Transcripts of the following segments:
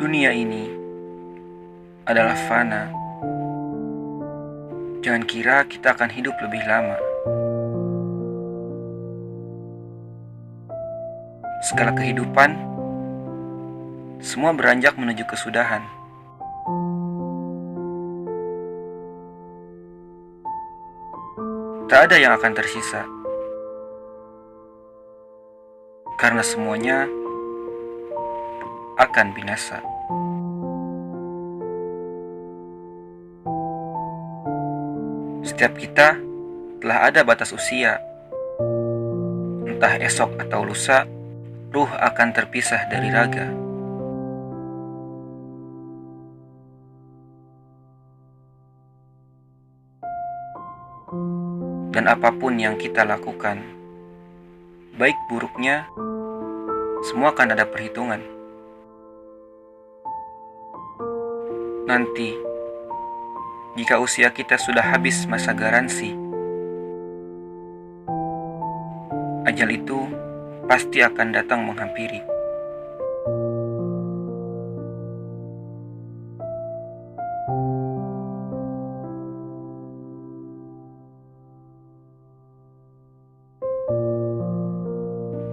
Dunia ini adalah fana. Jangan kira kita akan hidup lebih lama. Segala kehidupan, semua beranjak menuju kesudahan. Tak ada yang akan tersisa, karena semuanya akan binasa. Setiap kita telah ada batas usia. Entah esok atau lusa, ruh akan terpisah dari raga. Dan apapun yang kita lakukan, baik buruknya, semua akan ada perhitungan. Nanti, jika usia kita sudah habis masa garansi, ajal itu pasti akan datang menghampiri.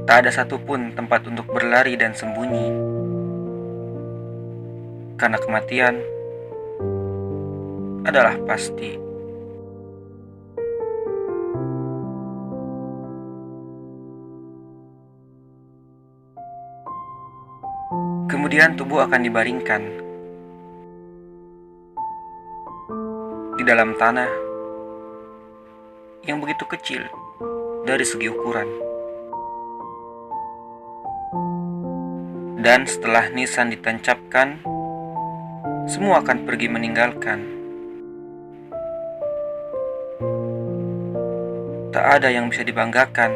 Tak ada satupun tempat untuk berlari dan sembunyi, karena kematian adalah pasti. Kemudian tubuh akan dibaringkan di dalam tanah yang begitu kecil dari segi ukuran. Dan setelah nisan ditancapkan, semua akan pergi meninggalkan. Tak ada yang bisa dibanggakan.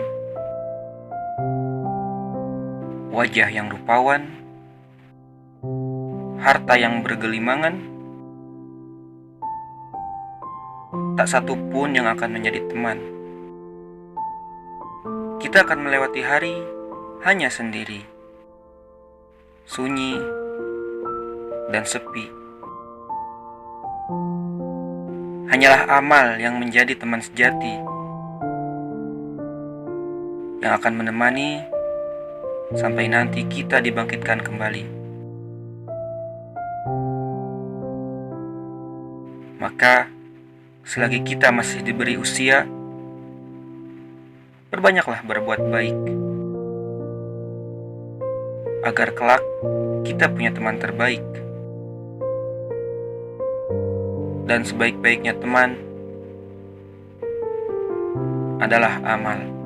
Wajah yang rupawan, harta yang bergelimangan, tak satu pun yang akan menjadi teman. Kita akan melewati hari hanya sendiri, sunyi dan sepi. Hanyalah amal yang menjadi teman sejati, yang akan menemani sampai nanti kita dibangkitkan kembali. Maka, selagi kita masih diberi usia, perbanyaklah berbuat baik, agar kelak kita punya teman terbaik. Dan sebaik-baiknya teman adalah amal.